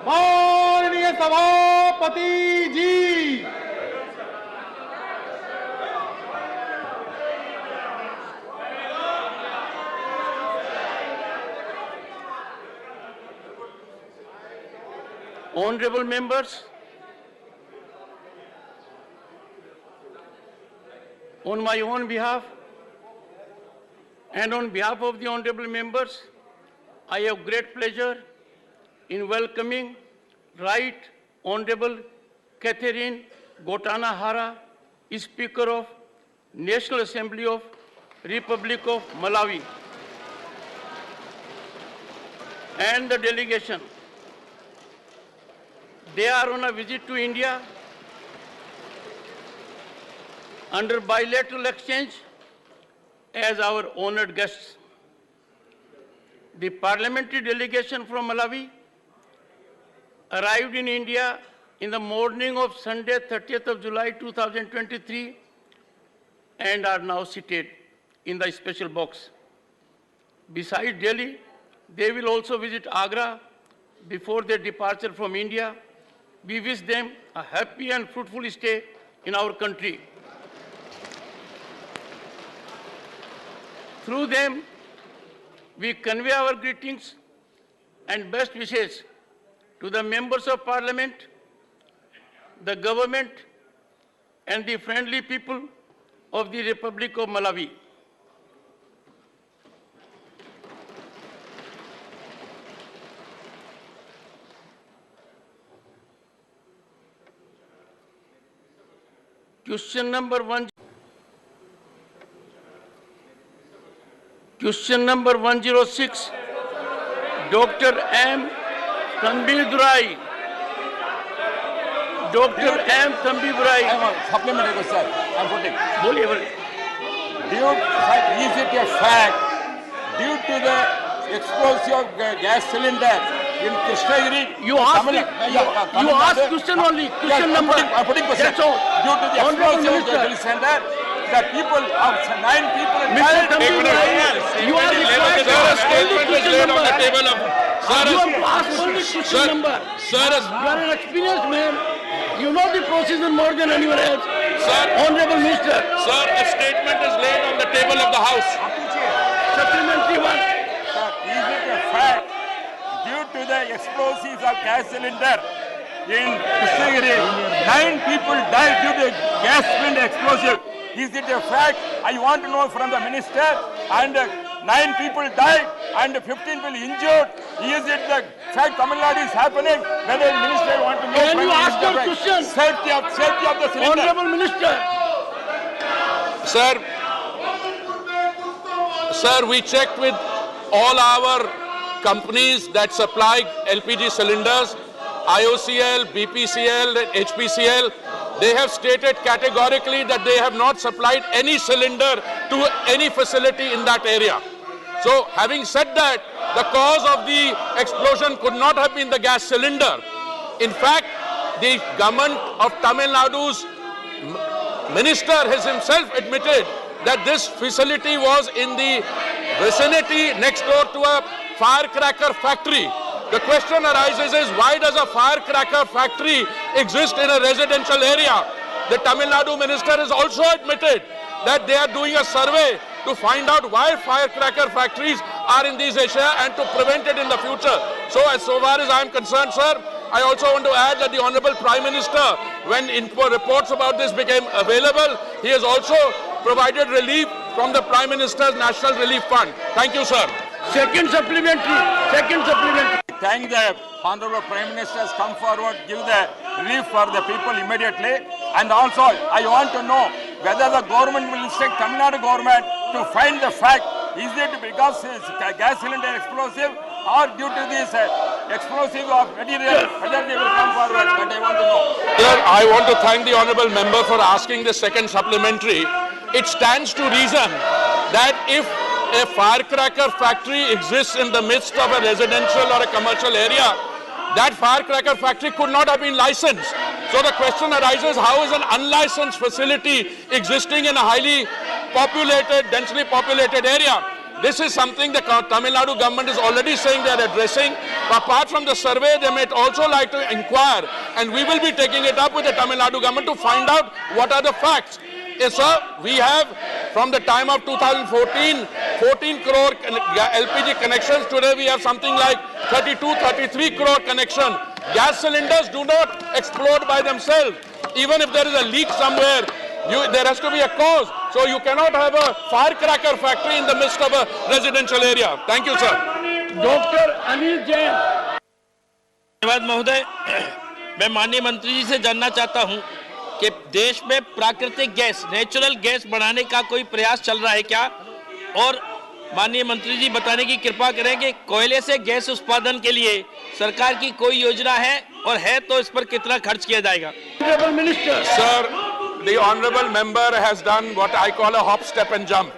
माननीय सभापति जी, honorable members, on my own behalf and on behalf of the honorable members, I have great pleasure in welcoming Right Honorable Catherine Gotana Hara, Speaker of National Assembly of Republic of Malawi, and the delegation. They are on a visit to India under bilateral exchange as our honored guests. The parliamentary delegation from Malawi arrived in India in the morning of Sunday, 30th of July 2023, and are now seated in the special box. Besides Delhi, they will also visit Agra before their departure from India. We wish them a happy and fruitful stay in our country. Through them, we convey our greetings and best wishes to the members of Parliament, the government, and the friendly people of the Republic of Malawi. Question number 106, Dr. M. Thambidurai. Dr. M. Thambidurai. Supplementary question. I'm putting. बोलिए. Is it a fact due to the explosive gas cylinder in Krishnagiri? You asked question only. Question number. I'm putting question. That's all. Due to the explosive gas cylinder, the people of 9 people died. You are required to ask only question number. You have asked only question number. Sir, you are an experienced man. You know the procedure more than anyone else. Sir, Honorable Minister. Sir, a statement is laid on the table of the House. Supplementary one. Sir, is it a fact due to the explosives of gas cylinder in Krishnagiri, 9 people died due to gas cylinder explosive? Is it a fact? I want to know from the minister. And 9 people died and 15 people injured. Is it the fact Tamil Nadu is happening? Whether the minister want to know. Can you ask your question? Safety of the cylinder. Honorable Minister. Sir, we checked with all our companies that supply LPG cylinders, IOCL, BPCL, HPCL. They have stated categorically that they have not supplied any cylinder to any facility in that area. So, having said that, the cause of the explosion could not have been the gas cylinder. In fact, the government of Tamil Nadu's minister has himself admitted that this facility was in the vicinity next door to a firecracker factory. The question arises is, why does a firecracker factory exist in a residential area? The Tamil Nadu minister has also admitted that they are doing a survey to find out why firecracker factories are in these areas and to prevent it in the future. So far as I am concerned, sir, I also want to add that the Honorable Prime Minister, when reports about this became available, he has also provided relief from the Prime Minister's National Relief Fund. Thank you, sir. Second supplementary. Thank the Honorable Prime Minister has come forward, give the relief for the people immediately. And also, I want to know whether the government will instruct Tamil Nadu government to find the fact, is it because gas cylinder explosive or due to this explosive of material, whether they will come forward, but I want to know. Sir, I want to thank the Honorable Member for asking the second supplementary. It stands to reason that if a firecracker factory exists in the midst of a residential or a commercial area, that firecracker factory could not have been licensed. So the question arises, how is an unlicensed facility existing in a highly populated, densely populated area? This is something the Tamil Nadu government is already saying they are addressing. But apart from the survey, they may also like to inquire, and we will be taking it up with the Tamil Nadu government to find out what are the facts. Yes, sir, we have, from the time of 2014, 14 crore LPG connections. Today we have something like 32, 33 crore connection. Gas cylinders do not explode by themselves. Even if there is a leak somewhere, there has to be a cause. So you cannot have a firecracker factory in the midst of a residential area. Thank you, sir. Dr. Anil Jain. धन्यवाद महोदय। मैं माननीय मंत्री जी से जानना चाहता हूं कि देश में प्राकृतिक गैस, नेचुरल गैस बढ़ाने का कोई प्रयास चल रहा है क्या? और माननीय मंत्री जी बताने की कृपा करें कि कोयले से गैस उत्पादन के लिए सरकार की कोई योजना है, और है तो इस पर कितना खर्च किया जाएगा? Sir, the honourable member has done what I call a hop, step and jump.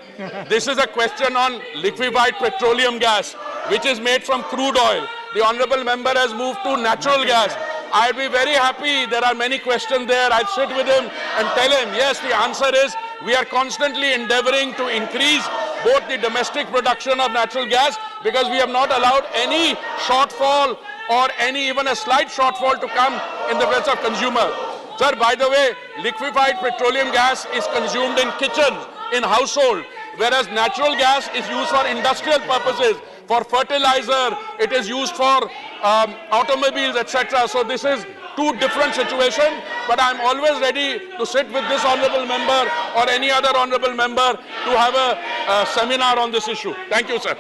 This is a question on liquefied petroleum gas, which is made from crude oil. The honourable member has moved to natural gas. I'd be very happy. There are many questions there. I'll sit with him and tell him, yes, the answer is we are constantly endeavouring to increase both the domestic production of natural gas, because we have not allowed any shortfall or even a slight shortfall to come in the face of consumer. Sir, by the way, liquefied petroleum gas is consumed in kitchens, in household, whereas natural gas is used for industrial purposes, for fertilizer, it is used for automobiles, etc. So this is two different situations, but I'm always ready to sit with this honourable member or any other honourable member to have a seminar on this issue. Thank you, sir.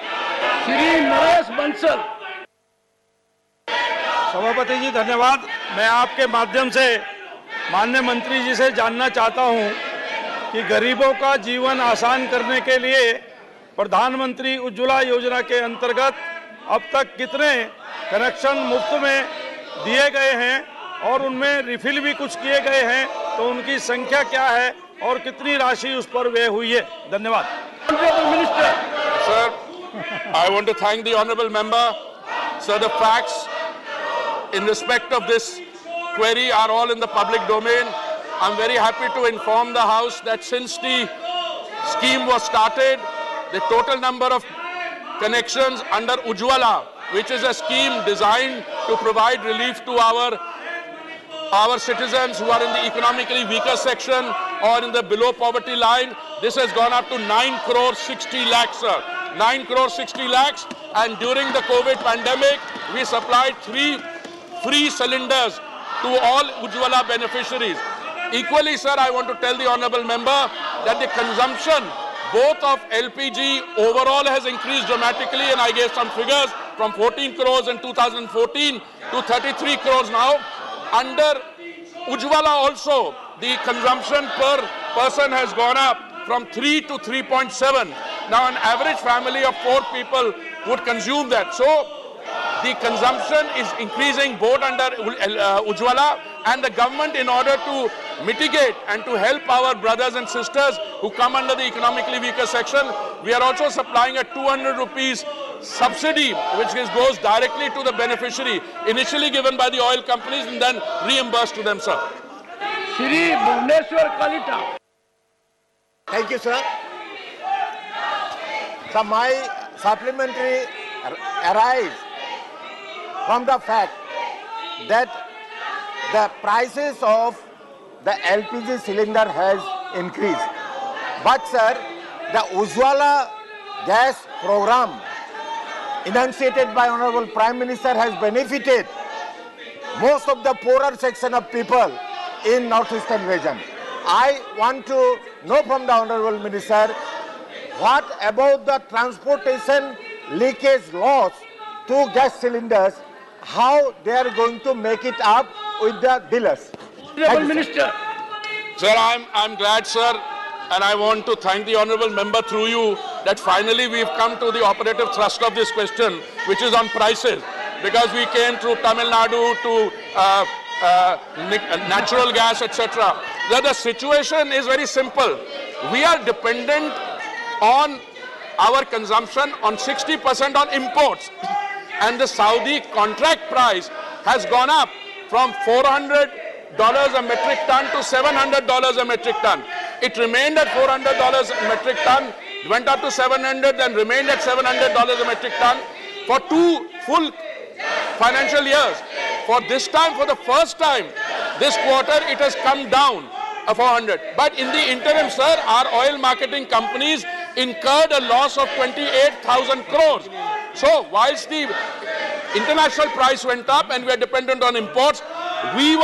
Shri Naresh Bansal. सभापति जी धन्यवाद। मैं आपके माध्यम से माननीय मंत्री जी से जानना चाहता हूं कि गरीबों का जीवन आसान करने के लिए प्रधानमंत्री उज्ज्वला योजना के अंतर्गत अब तक कितने कनेक्शन मुफ्त में दिए गए हैं और उनमें रिफिल भी कुछ किए गए हैं, तो उनकी संख्या क्या है और कितनी राशि उस पर व्यय हुई है? धन्यवाद। Sir, I want to thank the honourable member. Sir, the facts in respect of this query are all in the public domain. I'm very happy to inform the House that since the scheme was started, the total number of connections under Ujjwala, which is a scheme designed to provide relief to our citizens who are in the economically weaker section or in the below poverty line, this has gone up to 9 crore 60 lakhs, sir. 9 crore 60 lakhs, and during the COVID pandemic, we supplied 3 free cylinders to all Ujjwala beneficiaries. Equally, sir, I want to tell the honourable member that the consumption both of LPG overall has increased dramatically, and I gave some figures from 14 crores in 2014 to 33 crores now. Under Ujjwala also, the consumption per person has gone up from 3 to 3.7. Now an average family of 4 people would consume that. So the consumption is increasing both under Ujjwala, and the government, in order to mitigate and to help our brothers and sisters who come under the economically weaker section, we are also supplying a 200 rupees subsidy which goes directly to the beneficiary, initially given by the oil companies and then reimbursed to them, sir. Shri Bhuvneshwar Kalita. Thank you, sir. So my supplementary arises from the fact that the prices of the LPG cylinder has increased. But sir, the Ujjwala gas program enunciated by Honorable Prime Minister has benefited most of the poorer section of people in northeastern region. I want to know from the Honorable Minister, what about the transportation leakage loss to gas cylinders, how they are going to make it up with the dealers? Honorable Minister. Sir, I'm glad, sir, and I want to thank the honourable member through you that finally we've come to the operative thrust of this question, which is on prices, because we came through Tamil Nadu to natural gas, etc. The situation is very simple. We are dependent on our consumption on 60% on imports, and the Saudi contract price has gone up from $400 a metric ton to $700 a metric ton. It remained at $400 a metric ton went up to 700, then remained at $700 a metric ton for 2 full financial years. For this time, for the first time, this quarter, it has come down 400. But in the interim, sir, our oil marketing companies incurred a loss of 28,000 crores. So whilst the international price went up and we are dependent on imports, we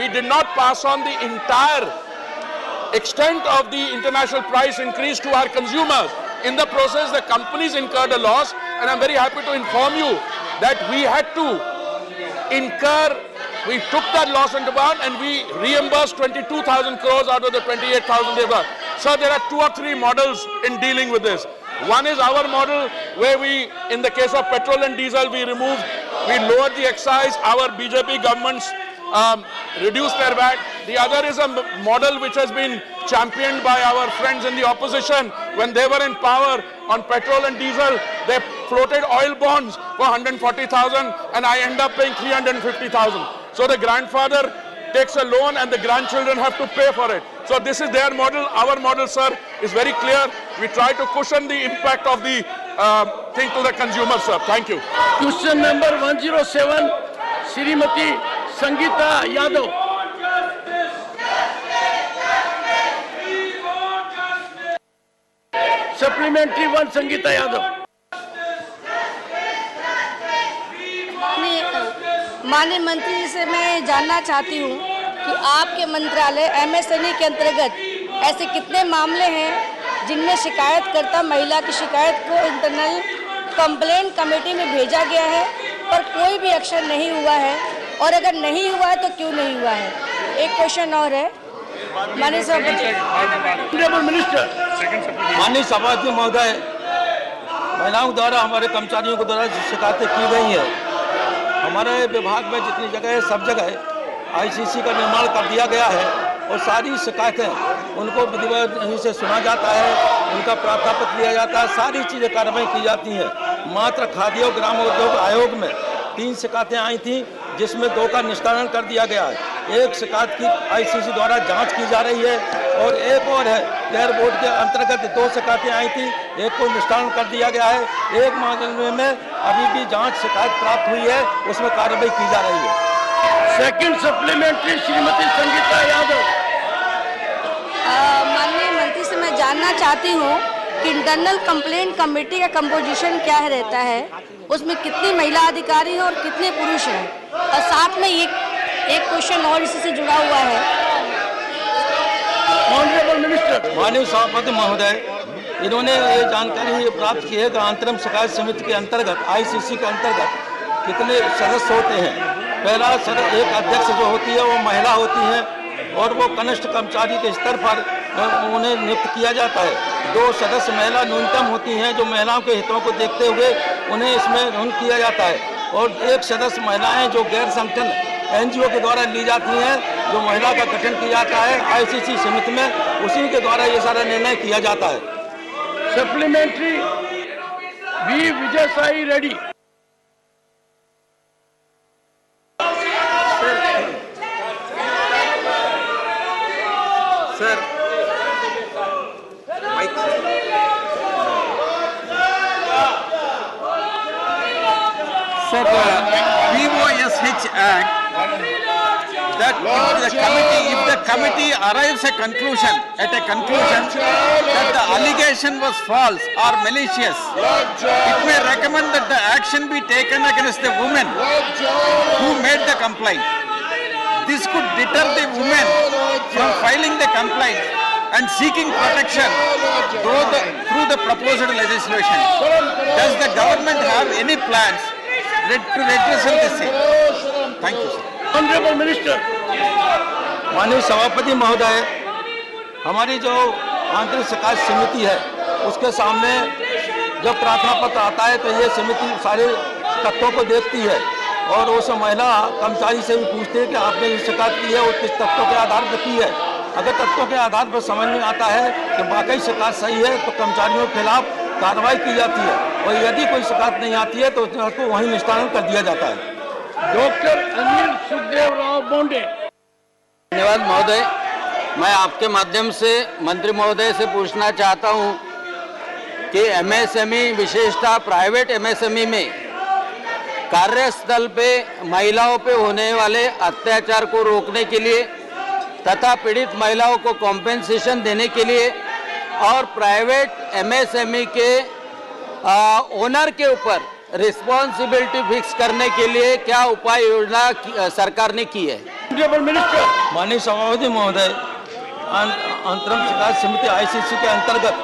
did not pass on the entire extent of the international price increase to our consumers. In the process, the companies incurred a loss, and I'm very happy to inform you that we had to we took that loss into account and we reimbursed 22,000 crores out of the 28,000 they got. So there are 2 or 3 models in dealing with this. One is our model where we, in the case of petrol and diesel, we lowered the excise. Our BJP governments reduced their VAT. The other is a model which has been championed by our friends in the opposition. When they were in power on petrol and diesel, they floated oil bonds for 140,000 and I end up paying 350,000. So the grandfather takes a loan and the grandchildren have to pay for it. So this is their model. Our model, sir, is very clear. We try to cushion the impact of the thing to the consumer, sir. Thank you. Question number 107, Srimati Sangeeta Yadav. Supplementary 1, Sangeeta Yadav. माननीय मंत्री जी से मैं जानना चाहती हूँ कि आपके मंत्रालय एमएसएमई के अंतर्गत ऐसे कितने मामले हैं जिनमें शिकायतकर्ता महिला की शिकायत को इंटरनल कंप्लेंट कमेटी में भेजा गया है पर कोई भी एक्शन नहीं हुआ है, और अगर नहीं हुआ है तो क्यों नहीं हुआ है? एक क्वेश्चन और है माननीय सभापति महोदय, महिलाओं द्वारा हमारे कर्मचारियों के द्वारा शिकायतें की गई हैं। हमारे विभाग में जितनी जगह है सब जगह आईसीसी का निर्माण कर दिया गया है और सारी शिकायतें उनको विधिवत से सुना जाता है, उनका प्रार्थना पत्र लिया जाता है, सारी चीज़ें कार्रवाई की जाती हैं। मात्र खादी और ग्राम उद्योग आयोग में 3 शिकायतें आई थी जिसमें 2 का निस्तारण कर दिया गया है। एक शिकायत की आईसीसी द्वारा जांच की जा रही है और एक और है केयर बोर्ड के अंतर्गत 2 शिकायतें आई थी, एक को निस्तारण कर दिया गया है। एक मामले में अभी भी जांच शिकायत प्राप्त हुई है, उसमें कार्रवाई की जा रही है। Second supplementary Shrimati Sangeeta Yadav. माननीय मंत्री से मैं जानना चाहती हूँ कि इंटरनल कंप्लेंट कमेटी का कंपोजिशन क्या रहता है, उसमें कितनी महिला अधिकारी हैं और कितने पुरुष हैं, और साथ में एक क्वेश्चन और इसी से जुड़ा हुआ है। Honourable minister. माननीय सभापति महोदय, इन्होंने ये जानकारी प्राप्त की है कि अंतरिम शिकायत समिति के अंतर्गत आईसीसी के अंतर्गत कितने सदस्य होते हैं। पहला एक अध्यक्ष जो होती है वो महिला होती है और वो कनिष्ठ कर्मचारी के स्तर पर उन्हें नियुक्त किया जाता है। 2 सदस्य महिला न्यूनतम होती हैं जो महिलाओं के हितों को देखते हुए उन्हें इसमें नियुक्त किया जाता है, और 1 सदस्य महिलाएं जो गैर संगठन एनजीओ के द्वारा ली जाती हैं, जो महिला का गठन किया जाता है आईसीसी समिति में, उसी के द्वारा ये सारा निर्णय किया जाता है। Supplementary V Vijay Sai Reddy. Sir, Mike. Sir, POSH Act, that if the committee arrives at a conclusion that the allegation was false or malicious, it may recommend that the action be taken against the woman who made the complaint. This could deter the women from filing the complaint and seeking protection through the proposed legislation. Does the government have any plans to redress this thing? Thank you, sir. Honorable Minister. माननीय सभापति महोदय, हमारी जो आंतरिक शिकायत समिति है उसके सामने जब प्रार्थना पत्र आता है तो ये समिति सारे तथ्यों को देखती है और उस महिला कर्मचारी से भी पूछते हैं कि आपने जो शिकायत की है वो किस तथ्यों के आधार पर की है। अगर तथ्यों के आधार पर समझ में आता है कि वाकई शिकायत सही है तो कर्मचारियों के खिलाफ कार्रवाई की जाती है, और यदि कोई शिकायत नहीं आती है तो उसको वहीं निस्तारण कर दिया जाता है। डॉक्टर अनिल सुखदेव राव बोंडे। धन्यवाद महोदय, मैं आपके माध्यम से मंत्री महोदय से पूछना चाहता हूं कि एमएसएमई विशेषतः प्राइवेट एमएसएमई में कार्यस्थल पे महिलाओं पे होने वाले अत्याचार को रोकने के लिए तथा पीड़ित महिलाओं को कॉम्पेंसेशन देने के लिए और प्राइवेट एमएसएमई के ओनर के ऊपर रिस्पॉन्सिबिलिटी फिक्स करने के लिए क्या उपाय योजना सरकार ने की है? माननीय सभापति महोदय, अंतरिम शिकायत समिति आईसीसी के अंतर्गत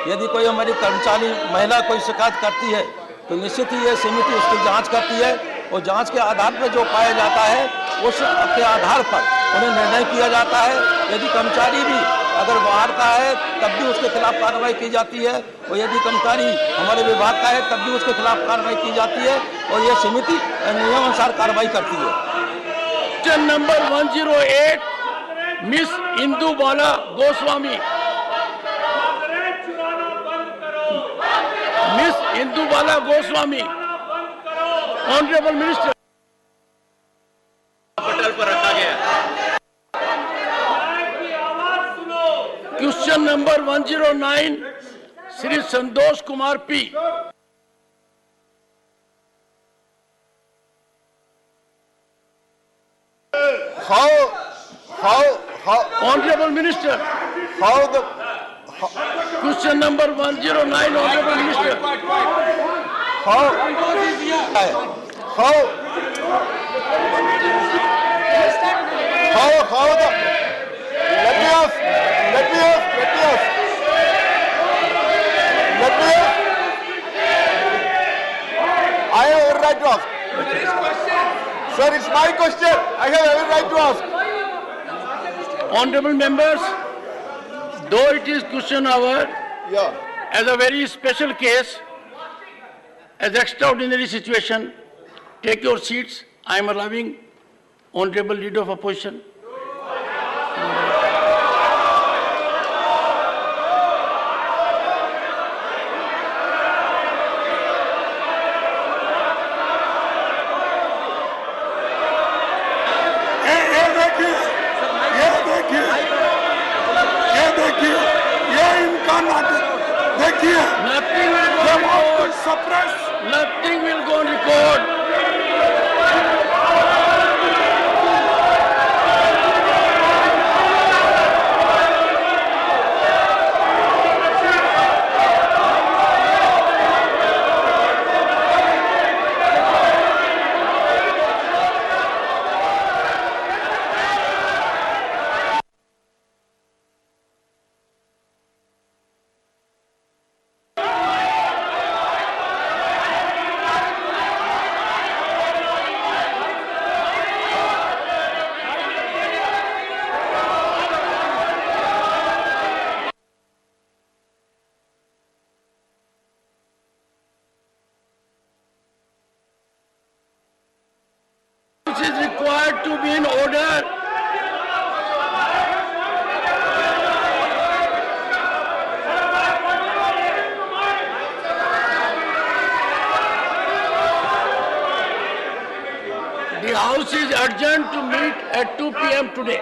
यदि कोई हमारी कर्मचारी महिला कोई शिकायत करती है तो निश्चित ही ये समिति उसकी जांच करती है और जांच के आधार पर जो पाया जाता है उस के आधार पर उन्हें निर्णय किया जाता है। यदि कर्मचारी भी अगर बाहर का है तब भी उसके खिलाफ कार्रवाई की जाती है और यदि कर्मचारी हमारे विभाग का है तब भी उसके खिलाफ कार्रवाई की जाती है और ये समिति नियमानुसार कार्रवाई करती है। क्वेश्चन नंबर 108, मिस इंदु बाला गोस्वामी। मिस इंदु बाला गोस्वामी, ऑनरेबल मिनिस्टर। पटल पर रखा गया। Question number 109, Shri Santosh Kumar P. How honourable minister, how the question number 109, honourable minister. how the let me ask I have every right to ask. Sir, it's my question. I have every right to ask. Honorable members, though it is question hour, Yeah. as a very special case, as extraordinary situation, take your seats. I am allowing Honorable Leader of Opposition. Nothing will go on record. This is required to be in order. The House is adjourned to meet at 2 p.m. today.